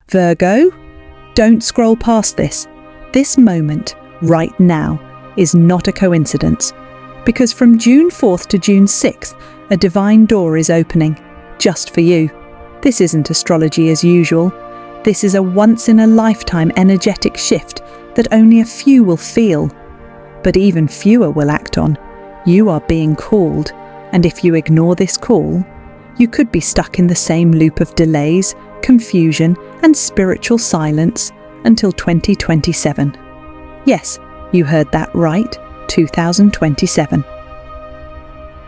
Virgo, don't scroll past this. This moment, right now, is not a coincidence. Because from June 4th to June 6th, a divine door is opening, just for you. This isn't astrology as usual. This is a once-in-a-lifetime energetic shift that only a few will feel. But even fewer will act on. You are being called, and if you ignore this call, you could be stuck in the same loop of delays, confusion, and spiritual silence until 2027. Yes, you heard that right, 2027.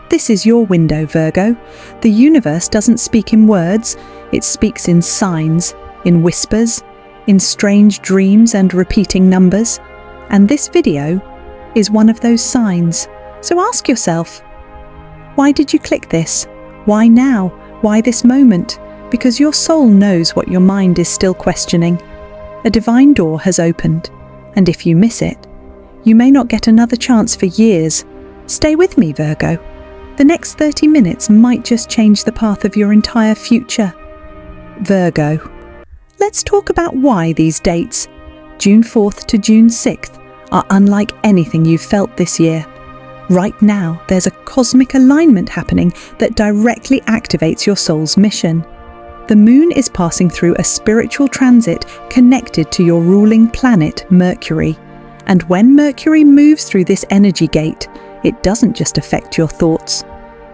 This is your window, Virgo. The universe doesn't speak in words, it speaks in signs, in whispers, in strange dreams and repeating numbers. And this video is one of those signs. So ask yourself, why did you click this? Why now? Why this moment? Because your soul knows what your mind is still questioning. A divine door has opened, and if you miss it, you may not get another chance for years. Stay with me, Virgo. The next 30 minutes might just change the path of your entire future. Virgo. Let's talk about why these dates, June 4th to June 6th, are unlike anything you've felt this year. Right now, there's a cosmic alignment happening that directly activates your soul's mission. The moon is passing through a spiritual transit connected to your ruling planet, Mercury. And when Mercury moves through this energy gate, it doesn't just affect your thoughts.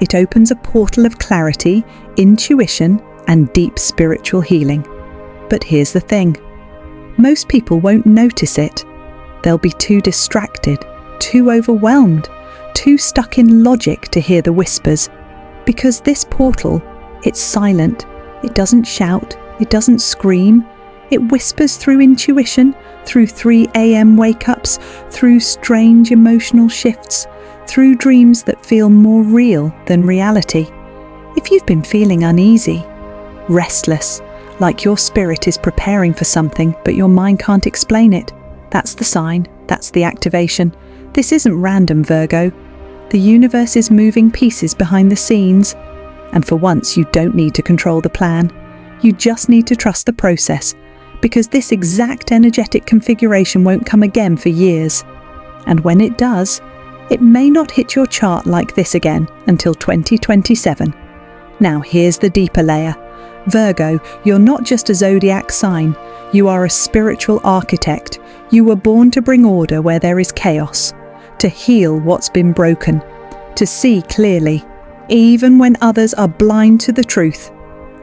It opens a portal of clarity, intuition, and deep spiritual healing. But here's the thing. Most people won't notice it. They'll be too distracted, too overwhelmed, too stuck in logic to hear the whispers. Because this portal, it's silent. It doesn't shout. It doesn't scream. It whispers through intuition, through 3 a.m. wake-ups, through strange emotional shifts, through dreams that feel more real than reality. If you've been feeling uneasy, restless, like your spirit is preparing for something but your mind can't explain it, that's the sign, that's the activation. This isn't random, Virgo. The universe is moving pieces behind the scenes. And for once, you don't need to control the plan. You just need to trust the process, because this exact energetic configuration won't come again for years. And when it does, it may not hit your chart like this again until 2027. Now here's the deeper layer. Virgo, you're not just a zodiac sign. You are a spiritual architect. You were born to bring order where there is chaos, to heal what's been broken, to see clearly, even when others are blind to the truth.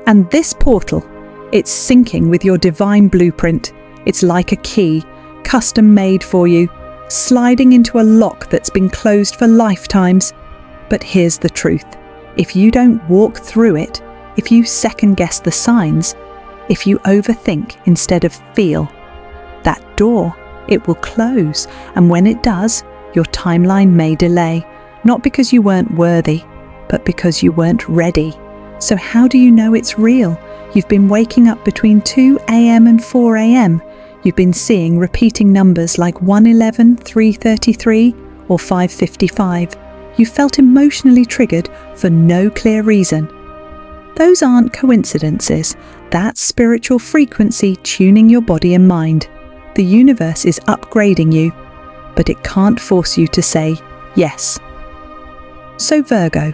And this portal, it's syncing with your divine blueprint. It's like a key, custom made for you, sliding into a lock that's been closed for lifetimes. But here's the truth. If you don't walk through it, if you second guess the signs, if you overthink instead of feel, that door, it will close. And when it does, your timeline may delay, not because you weren't worthy, but because you weren't ready. So how do you know it's real? You've been waking up between 2 a.m. and 4 a.m. You've been seeing repeating numbers like 111, 333, or 555. You felt emotionally triggered for no clear reason. Those aren't coincidences. That's spiritual frequency tuning your body and mind. The universe is upgrading you, but it can't force you to say yes. So Virgo,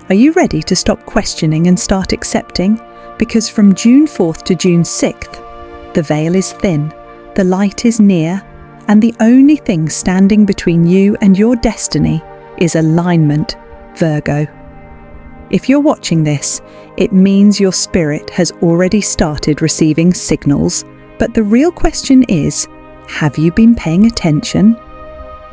are you ready to stop questioning and start accepting? Because from June 4th to June 6th, the veil is thin, the light is near, and the only thing standing between you and your destiny is alignment, Virgo. If you're watching this, it means your spirit has already started receiving signals, but the real question is, have you been paying attention?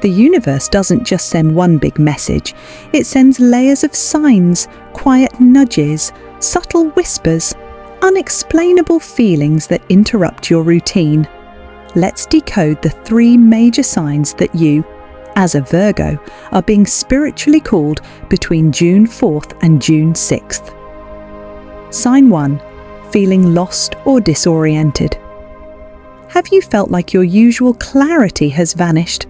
The universe doesn't just send one big message, it sends layers of signs, quiet nudges, subtle whispers, unexplainable feelings that interrupt your routine. Let's decode the 3 major signs that you, as a Virgo, are being spiritually called between June 4th and June 6th. Sign 1. Feeling lost or disoriented. Have you felt like your usual clarity has vanished?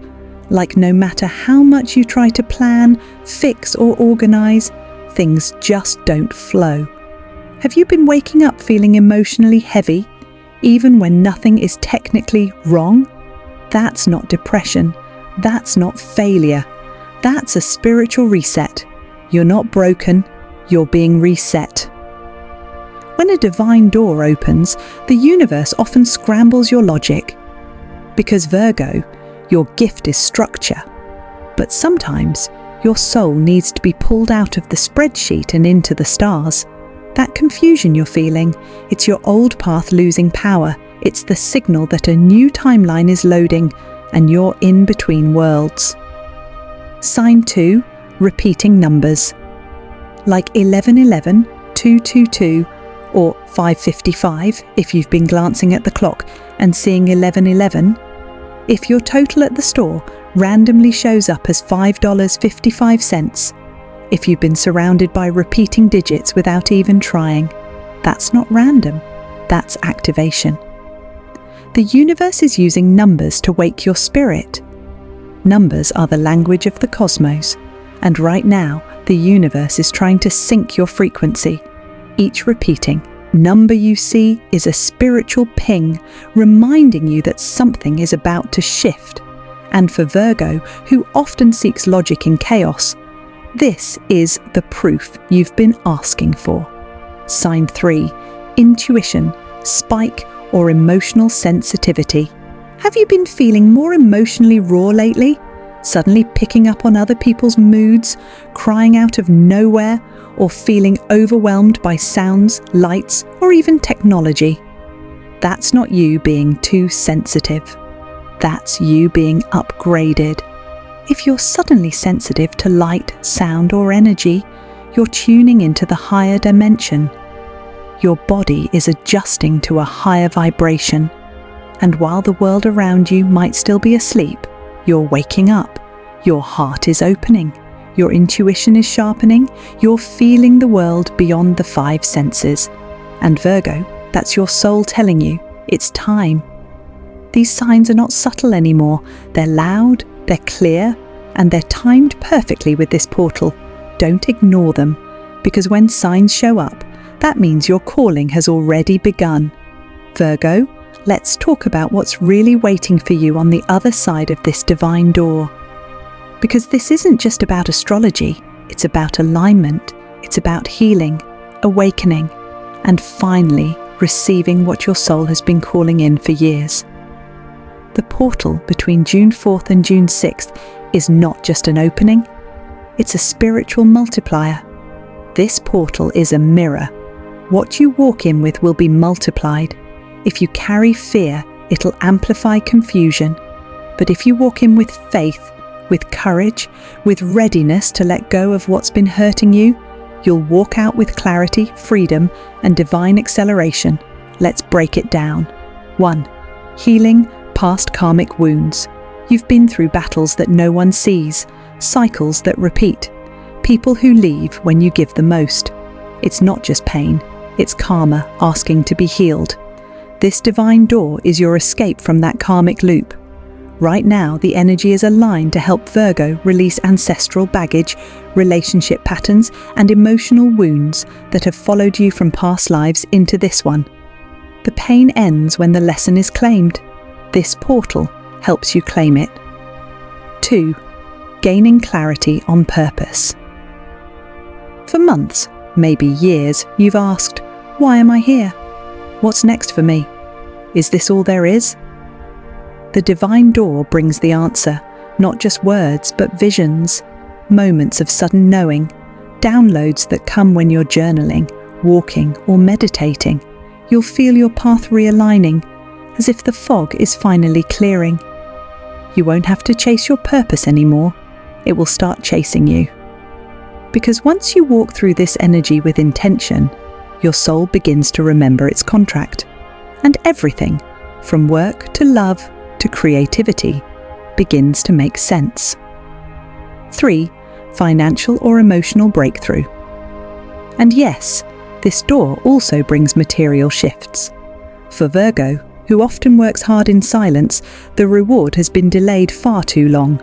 Like no matter how much you try to plan, fix or organize, things just don't flow? Have you been waking up feeling emotionally heavy? even when nothing is technically wrong? That's not depression. That's not failure. That's a spiritual reset. You're not broken, you're being reset. When a divine door opens, the universe often scrambles your logic. Because Virgo, your gift is structure. But sometimes, your soul needs to be pulled out of the spreadsheet and into the stars. That confusion you're feeling, it's your old path losing power. It's the signal that a new timeline is loading and you're in between worlds. Sign 2, repeating numbers. Like 1111, 222, or 555 if you've been glancing at the clock and seeing 1111. If your total at the store randomly shows up as $5.55, if you've been surrounded by repeating digits without even trying, that's not random, that's activation. The universe is using numbers to wake your spirit. Numbers are the language of the cosmos, and right now the universe is trying to sync your frequency. Each repeating number you see is a spiritual ping reminding you that something is about to shift. And for Virgo, who often seeks logic in chaos, this is the proof you've been asking for. Sign 3, intuition, spike, or emotional sensitivity. Have you been feeling more emotionally raw lately? Suddenly picking up on other people's moods, crying out of nowhere, or feeling overwhelmed by sounds, lights, or even technology? That's not you being too sensitive. That's you being upgraded. If you're suddenly sensitive to light, sound, or energy, you're tuning into the higher dimension. Your body is adjusting to a higher vibration. And while the world around you might still be asleep, you're waking up. Your heart is opening. Your intuition is sharpening. You're feeling the world beyond the 5 senses. And Virgo, that's your soul telling you, it's time. These signs are not subtle anymore. They're loud, they're clear, and they're timed perfectly with this portal. Don't ignore them, because when signs show up, that means your calling has already begun. Virgo, let's talk about what's really waiting for you on the other side of this divine door. Because this isn't just about astrology, it's about alignment, it's about healing, awakening, and finally receiving what your soul has been calling in for years. The portal between June 4th and June 6th is not just an opening, it's a spiritual multiplier. This portal is a mirror. What you walk in with will be multiplied. If you carry fear, it'll amplify confusion. But if you walk in with faith, with courage, with readiness to let go of what's been hurting you, you'll walk out with clarity, freedom, and divine acceleration. Let's break it down. 1. Healing past karmic wounds. You've been through battles that no one sees, cycles that repeat, people who leave when you give the most. It's not just pain, it's karma asking to be healed. This divine door is your escape from that karmic loop. Right now, the energy is aligned to help Virgo release ancestral baggage, relationship patterns, and emotional wounds that have followed you from past lives into this one. The pain ends when the lesson is claimed. This portal helps you claim it. 2. Gaining clarity on purpose. For months, maybe years, you've asked, why am I here? What's next for me? Is this all there is? The divine door brings the answer, not just words, but visions, moments of sudden knowing, downloads that come when you're journaling, walking, or meditating. You'll feel your path realigning, as if the fog is finally clearing. You won't have to chase your purpose anymore. It will start chasing you. Because once you walk through this energy with intention, your soul begins to remember its contract. And everything, from work to love to creativity, begins to make sense. 3. Financial or emotional breakthrough. And yes, this door also brings material shifts. For Virgo, who often works hard in silence, the reward has been delayed far too long.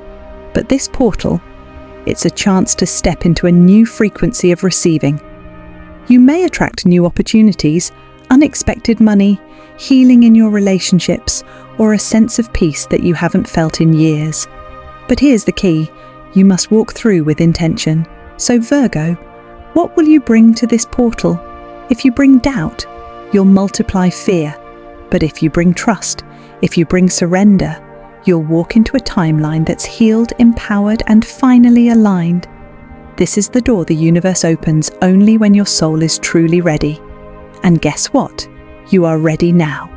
But this portal, it's a chance to step into a new frequency of receiving. You may attract new opportunities, unexpected money, healing in your relationships, or a sense of peace that you haven't felt in years. But here's the key: you must walk through with intention. So Virgo, what will you bring to this portal? If you bring doubt, you'll multiply fear. But if you bring trust, if you bring surrender, you'll walk into a timeline that's healed, empowered, and finally aligned. This is the door the universe opens only when your soul is truly ready. And guess what? You are ready now.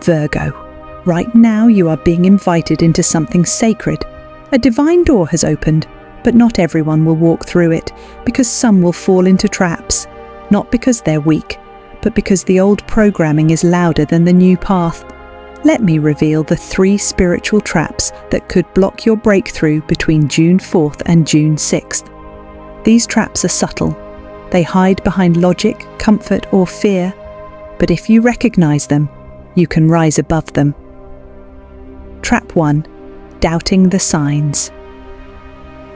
Virgo, right now you are being invited into something sacred. A divine door has opened, but not everyone will walk through it, because some will fall into traps. Not because they're weak, but because the old programming is louder than the new path. Let me reveal the 3 spiritual traps that could block your breakthrough between June 4th and June 6th. These traps are subtle. They hide behind logic, comfort, or fear. But if you recognize them, you can rise above them. Trap 1. Doubting the signs.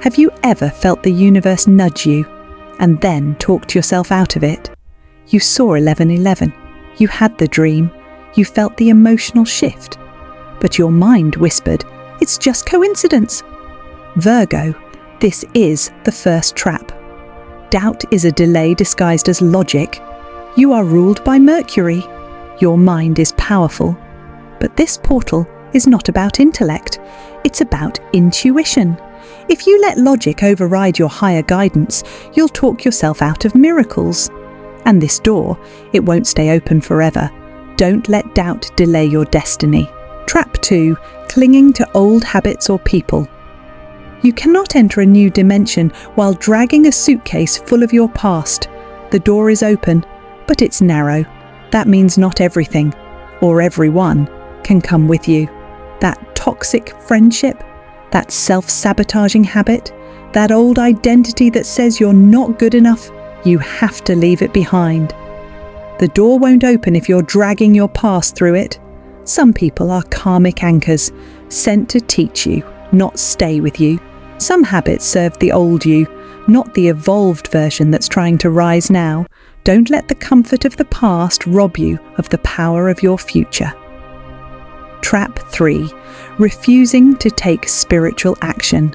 Have you ever felt the universe nudge you and then talked yourself out of it? You saw 11:11. You had the dream. You felt the emotional shift. But your mind whispered, "It's just coincidence." Virgo, this is the first trap. Doubt is a delay disguised as logic. You are ruled by Mercury. Your mind is powerful. But this portal is not about intellect. It's about intuition. If you let logic override your higher guidance, you'll talk yourself out of miracles. And this door, it won't stay open forever. Don't let doubt delay your destiny. Trap 2. Clinging to old habits or people. You cannot enter a new dimension while dragging a suitcase full of your past. The door is open, but it's narrow. That means not everything, or everyone, can come with you. That toxic friendship, that self-sabotaging habit, that old identity that says you're not good enough, you have to leave it behind. The door won't open if you're dragging your past through it. Some people are karmic anchors, sent to teach you, not stay with you. Some habits serve the old you, not the evolved version that's trying to rise now. Don't let the comfort of the past rob you of the power of your future. Trap 3. Refusing to take spiritual action.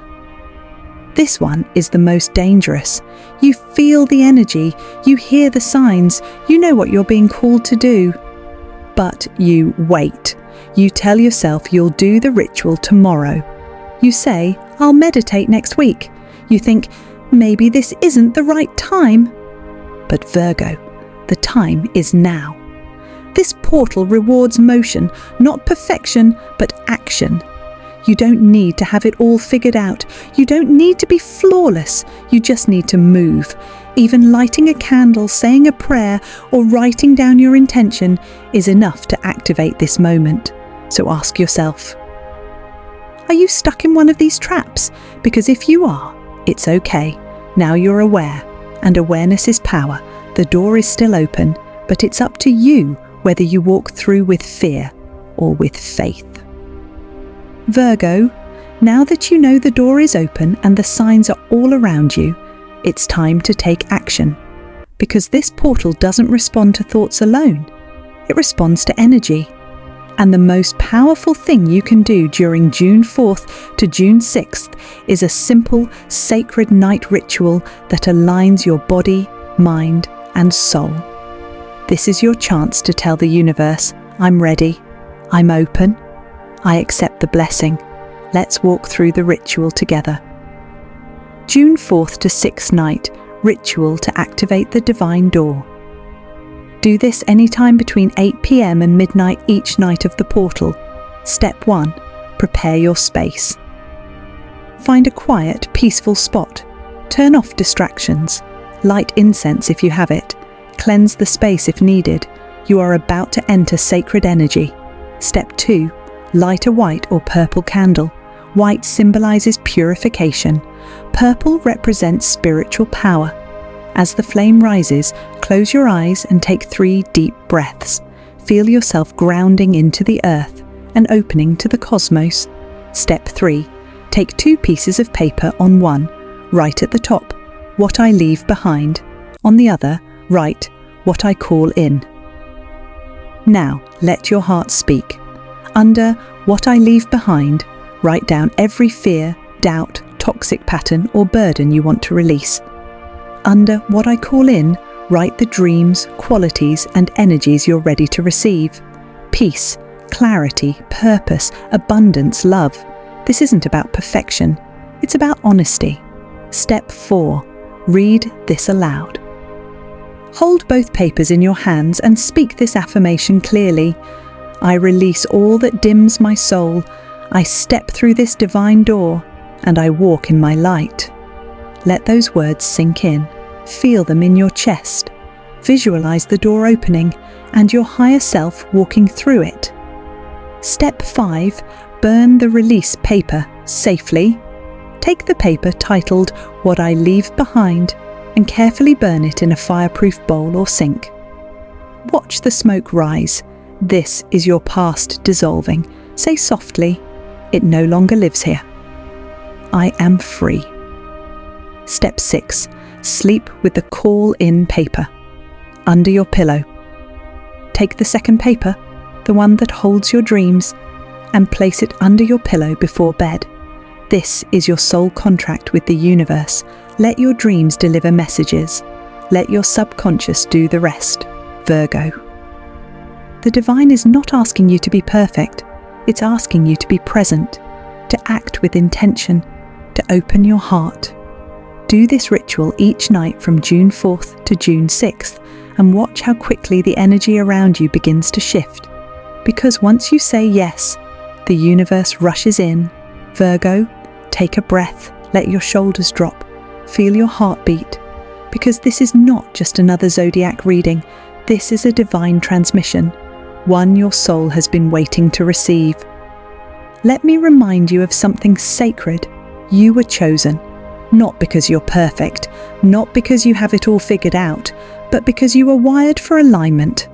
This one is the most dangerous. You feel the energy, you hear the signs, you know what you're being called to do. But you wait. You tell yourself you'll do the ritual tomorrow. You say, "I'll meditate next week." You think, maybe this isn't the right time. But Virgo, the time is now. This portal rewards motion, not perfection, but action. You don't need to have it all figured out. You don't need to be flawless. You just need to move. Even lighting a candle, saying a prayer, or writing down your intention is enough to activate this moment. So ask yourself, are you stuck in one of these traps? Because if you are, it's okay. Now you're aware, and awareness is power. The door is still open, but it's up to you whether you walk through with fear or with faith. Virgo, now that you know the door is open and the signs are all around you, it's time to take action. Because this portal doesn't respond to thoughts alone. It responds to energy. And the most powerful thing you can do during June 4th to June 6th is a simple, sacred night ritual that aligns your body, mind, and soul. This is your chance to tell the universe, I'm ready, I'm open, I accept the blessing. Let's walk through the ritual together. June 4th to 6th night, ritual to activate the divine door. Do this anytime between 8 p.m. and midnight each night of the portal. Step 1. Prepare your space. Find a quiet, peaceful spot. Turn off distractions. Light incense if you have it. Cleanse the space if needed. You are about to enter sacred energy. Step 2. Light a white or purple candle. White symbolizes purification. Purple represents spiritual power. As the flame rises, close your eyes and take 3 deep breaths. Feel yourself grounding into the earth and opening to the cosmos. Step 3. Take 2 pieces of paper. On one, write at the top, "What I leave behind." On the other, write, "What I call in." Now, let your heart speak. Under what I leave behind, write down every fear, doubt, toxic pattern or burden you want to release. Under what I call in, write the dreams, qualities and energies you're ready to receive. Peace, clarity, purpose, abundance, love. This isn't about perfection. It's about honesty. Step 4. Read this aloud. Hold both papers in your hands and speak this affirmation clearly. I release all that dims my soul. I step through this divine door and I walk in my light. Let those words sink in. Feel them in your chest. Visualize the door opening and your higher self walking through it. Step 5. Burn the release paper safely. Take the paper titled What I Leave Behind and carefully burn it in a fireproof bowl or sink. Watch the smoke rise. This is your past dissolving. Say softly, it no longer lives here. I am free. Step 6. Sleep with the call-in paper under your pillow. Take the second paper, the one that holds your dreams, and place it under your pillow before bed. This is your soul contract with the universe. Let your dreams deliver messages. Let your subconscious do the rest. Virgo. The divine is not asking you to be perfect. It's asking you to be present, to act with intention, to open your heart. Do this ritual each night from June 4th to June 6th and watch how quickly the energy around you begins to shift. Because once you say yes, the universe rushes in. Virgo, take a breath, let your shoulders drop, feel your heartbeat. Because this is not just another zodiac reading, this is a divine transmission, one your soul has been waiting to receive. Let me remind you of something sacred. You were chosen. Not because you're perfect, not because you have it all figured out, but because you were wired for alignment.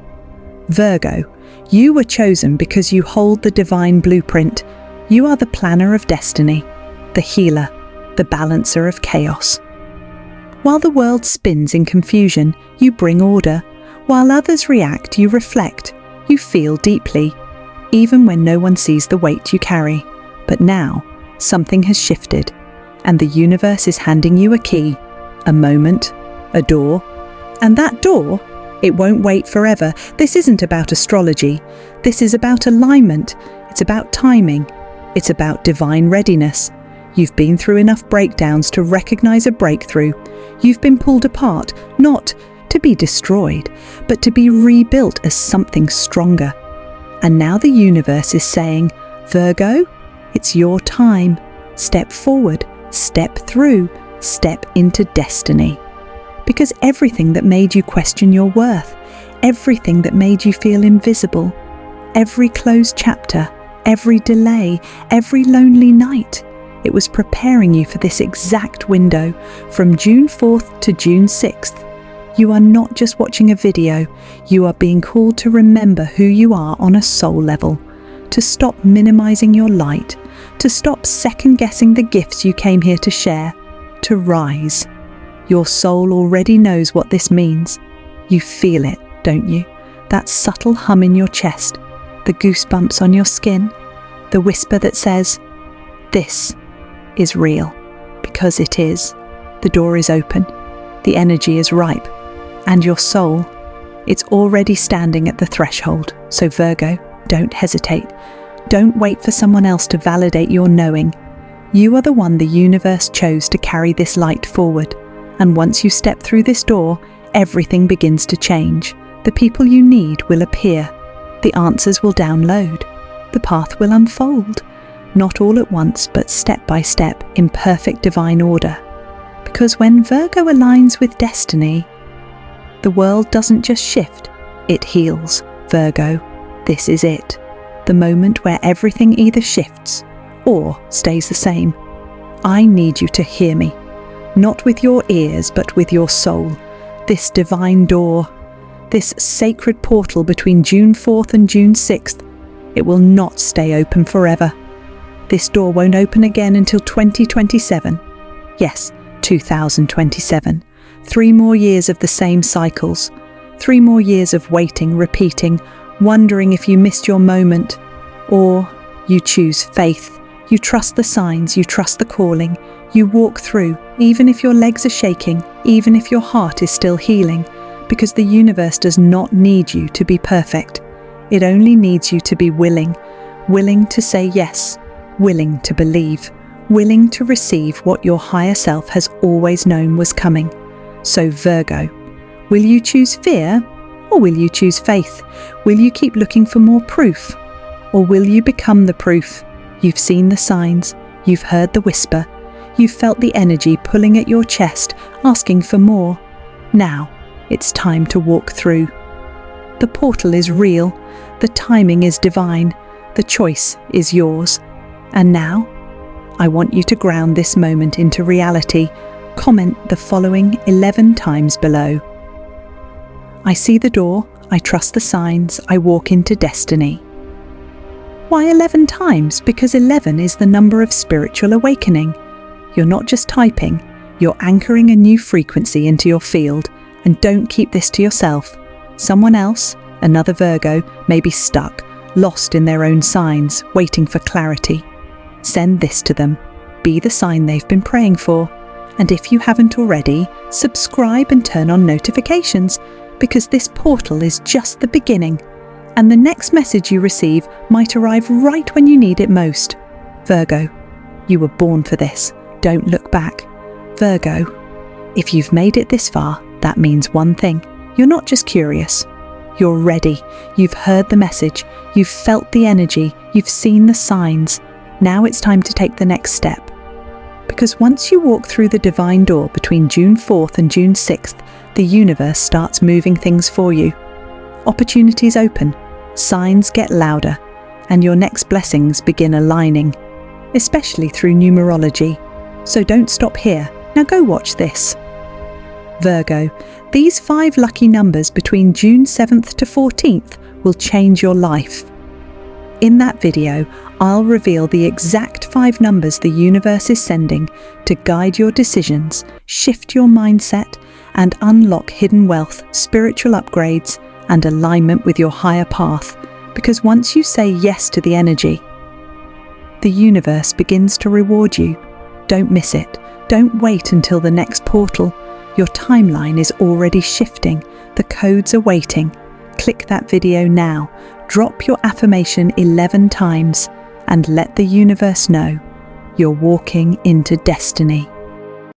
Virgo, you were chosen because you hold the divine blueprint. You are the planner of destiny, the healer, the balancer of chaos. While the world spins in confusion, you bring order. While others react, you reflect. You feel deeply, even when no one sees the weight you carry. But now, something has shifted. And the universe is handing you a key, a moment, a door. And that door, it won't wait forever. This isn't about astrology. This is about alignment. It's about timing. It's about divine readiness. You've been through enough breakdowns to recognize a breakthrough. You've been pulled apart, not to be destroyed, but to be rebuilt as something stronger. And now the universe is saying, Virgo, it's your time. Step forward. Step through, step into destiny. Because everything that made you question your worth, everything that made you feel invisible, every closed chapter, every delay, every lonely night, it was preparing you for this exact window from June 4th to June 6th. You are not just watching a video, you are being called to remember who you are on a soul level, to stop minimizing your light, to stop second-guessing the gifts you came here to share, to rise. Your soul already knows what this means. You feel it, don't you? That subtle hum in your chest, the goosebumps on your skin, the whisper that says, this is real, because it is. The door is open, the energy is ripe, and your soul, it's already standing at the threshold. So Virgo, don't hesitate. Don't wait for someone else to validate your knowing. You are the one the universe chose to carry this light forward. And once you step through this door, everything begins to change. The people you need will appear. The answers will download. The path will unfold. Not all at once, but step by step, in perfect divine order. Because when Virgo aligns with destiny, the world doesn't just shift, it heals. Virgo, this is it. The moment where everything either shifts or stays the same. I need you to hear me, not with your ears, but with your soul. This divine door, this sacred portal between June 4th and June 6th, it will not stay open forever. This door won't open again until 2027. Yes, 2027. 3 more years of the same cycles. 3 more years of waiting, repeating, wondering if you missed your moment. Or you choose faith. You trust the signs, you trust the calling. You walk through, even if your legs are shaking, even if your heart is still healing, because the universe does not need you to be perfect. It only needs you to be willing to say yes, willing to believe, willing to receive what your higher self has always known was coming. So Virgo, will you choose fear or will you choose faith? Will you keep looking for more proof? Or will you become the proof? You've seen the signs, you've heard the whisper, you've felt the energy pulling at your chest, asking for more. Now, it's time to walk through. The portal is real, the timing is divine, the choice is yours. And now, I want you to ground this moment into reality. Comment the following 11 times below. I see the door, I trust the signs, I walk into destiny. Why 11 times? Because 11 is the number of spiritual awakening. You're not just typing, you're anchoring a new frequency into your field. And don't keep this to yourself. Someone else, another Virgo, may be stuck, lost in their own signs, waiting for clarity. Send this to them. Be the sign they've been praying for. And if you haven't already, subscribe and turn on notifications, because this portal is just the beginning. And the next message you receive might arrive right when you need it most. Virgo, you were born for this. Don't look back. Virgo, if you've made it this far, that means one thing. You're not just curious. You're ready. You've heard the message. You've felt the energy. You've seen the signs. Now it's time to take the next step. Because once you walk through the divine door between June 4th and June 6th, the universe starts moving things for you. Opportunities open. Signs get louder, and your next blessings begin aligning, especially through numerology. So don't stop here. Now go watch this. Virgo, these 5 lucky numbers between June 7th to 14th will change your life. In that video, I'll reveal the exact 5 numbers the universe is sending to guide your decisions, shift your mindset, and unlock hidden wealth, spiritual upgrades, and alignment with your higher path. Because once you say yes to the energy, the universe begins to reward you. Don't miss it. Don't wait until the next portal. Your timeline is already shifting. The codes are waiting. Click that video now. Drop your affirmation 11 times and let the universe know you're walking into destiny.